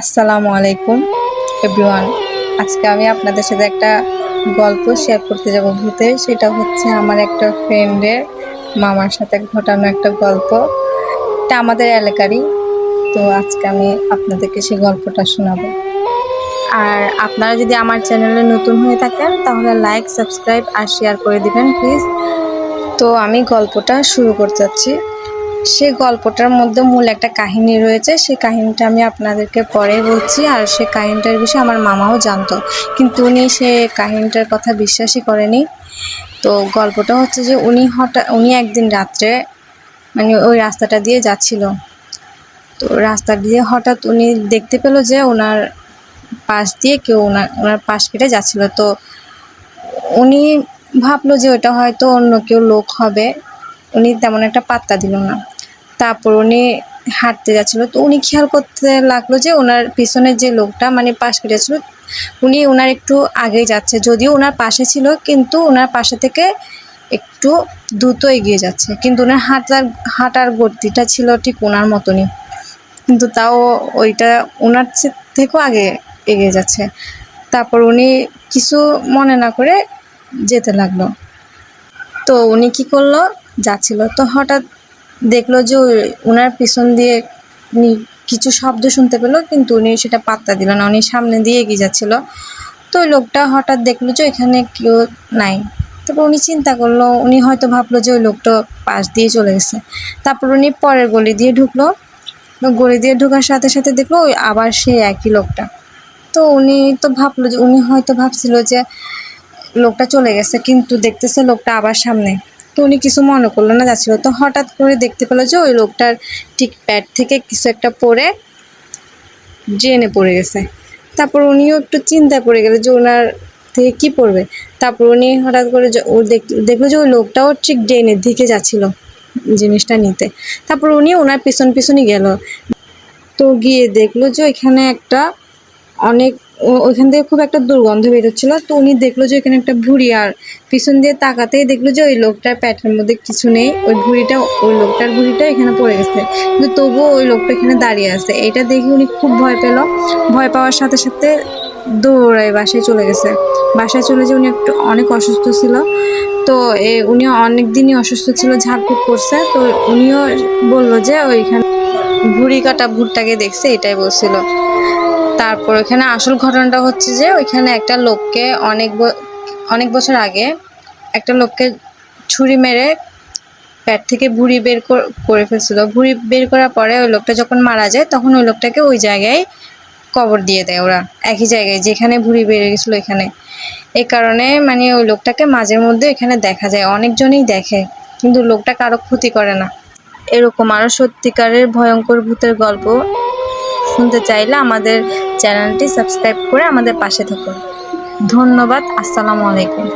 আসসালামু আলাইকুম এভরিওয়ান। আজকে আমি আপনাদের সাথে একটা গল্প শেয়ার করতে যাব ভূতের। সেটা হচ্ছে আমার একটা ফ্রেন্ডের মামার সাথে ঘটানো একটা গল্প। এটা আমাদের এলাকারই। তো আজকে আমি আপনাদেরকে সেই গল্পটা শোনাবো। আর আপনারা যদি আমার চ্যানেলে নতুন হয়ে থাকেন তাহলে লাইক, সাবস্ক্রাইব আর শেয়ার করে দিবেন প্লিজ। তো আমি গল্পটা শুরু করতে যাচ্ছি। সেই গল্পটার মধ্যে মূল একটা কাহিনী রয়েছে। সেই কাহিনীটা আমি আপনাদেরকে পরে বলছি। আর সেই কাহিনীটার বিষয়ে আমার মামাও জানতো, কিন্তু উনি সে কাহিনীটার কথা বিশ্বাসই করেনি। তো গল্পটা হচ্ছে যে উনি একদিন রাত্রে মানে ওই রাস্তাটা দিয়ে যাচ্ছিল। তো রাস্তা দিয়ে হঠাৎ উনি দেখতে পেল যে ওনার পাশ দিয়ে কেউ ওনার পাশ কেটে যাচ্ছিল। তো উনি ভাবলো যে ওটা হয়তো অন্য কেউ লোক হবে। উনি তেমন একটা পাত্তা দিল না। তারপর উনি হাঁটতে যাচ্ছিল। তো উনি খেয়াল করতে লাগলো যে ওনার পিছনে যে লোকটা মানে পাশ কেটেছিল, উনি ওনার একটু আগেই যাচ্ছে। যদিও ওনার পাশে ছিল, কিন্তু ওনার পাশে থেকে একটু দ্রুত এগিয়ে যাচ্ছে। কিন্তু ওনার হাঁটার গতিটা ছিল ঠিক ওনার মতনই, কিন্তু তাও ওইটা ওনার থেকেও আগে এগিয়ে যাচ্ছে। তারপর উনি কিছু মনে না করে যেতে লাগলো। তো উনি কি করলো, যাচ্ছিল। তো হঠাৎ দেখলো যে ওনার পিছন দিয়ে উনি কিছু শব্দ শুনতে পেলো, কিন্তু উনি সেটা পাত্তা দিল না। উনি সামনে দিয়ে এগিয়ে যাচ্ছিল। তো ওই লোকটা হঠাৎ দেখলো যে এখানে কেউ নাই। তারপর উনি চিন্তা করলো, উনি হয়তো ভাবলো যে ওই লোকটা পাশ দিয়ে চলে গেছে। তারপর উনি পরের গলি দিয়ে ঢুকলো। গলি দিয়ে ঢোকার সাথে সাথে দেখলো ওই আবার সেই একই লোকটা। তো উনি তো ভাবলো যে উনি হয়তো ভাবছিল যে লোকটা চলে গেছে, কিন্তু দেখতেছে লোকটা আবার সামনে। তো উনি কিছু মনে করলো না, যাচ্ছিল। তো হঠাৎ করে দেখতে পেলো যে ওই লোকটার ঠিক প্যাট থেকে কিছু একটা পড়ে ড্রেনে পড়ে গেছে। তারপর উনিও একটু চিন্তায় পড়ে গেল যে ওনার থেকে কি পড়বে। তারপর উনি হঠাৎ করে দেখলো যে ওই লোকটাও ঠিক ড্রেনের দিকে যাচ্ছিল জিনিসটা নিতে। তারপর উনি ওনার পিছনই গেল। তো গিয়ে দেখলো যে ওইখানে একটা অনেক ওইখান থেকে খুব একটা দুর্গন্ধ বেরোচ্ছিল। তো উনি দেখলো যে এখানে একটা ভুঁড়ি, আর পিছন দিয়ে তাকাতেই দেখলো যে ওই লোকটার প্যাটের মধ্যে কিছু নেই। ওই লোকটার ভুঁড়িটা এখানে পড়ে গেছে, কিন্তু তবুও ওই লোকটা এখানে দাঁড়িয়ে আছে। এটা দেখে উনি খুব ভয় পেল। ভয় পাওয়ার সাথে সাথে দৌড়ায় বাসায় চলে গেছে। বাসায় চলে যে উনি অনেক অসুস্থ ছিল। তো উনিও অনেক দিনই অসুস্থ ছিল, ঝাড়ফুঁক করছে। তো উনিও বললো যে ওইখানে ভুঁড়ি কাটা ভূতটাকে দেখছে, এটাই বলছিল। তারপর ওইখানে আসল ঘটনাটা হচ্ছে যে ওইখানে একটা লোককে অনেক বছর আগে একটা লোককে ছুরি মেরে পেট থেকে ভুঁড়ি বের করে ফেলছিল। ভুঁড়ি বের করার পরে ওই লোকটা যখন মারা যায়, তখন ওই লোকটাকে ওই জায়গায় কবর দিয়ে দেয় ওরা, একই জায়গায় যেখানে ভুঁড়ি বেড়ে গেছিলো এখানে। এই কারণে মানে ওই লোকটাকে মাঝে মধ্যে এখানে দেখা যায়, অনেকজনই দেখে, কিন্তু লোকটা কারো ক্ষতি করে না। এরকম আরও সত্যিকারের ভয়ঙ্কর ভূতের গল্প শুনতে চাইলে আমাদের চ্যানেলটি সাবস্ক্রাইব করে আমাদের পাশে থাকুন। ধন্যবাদ। আসসালামু আলাইকুম।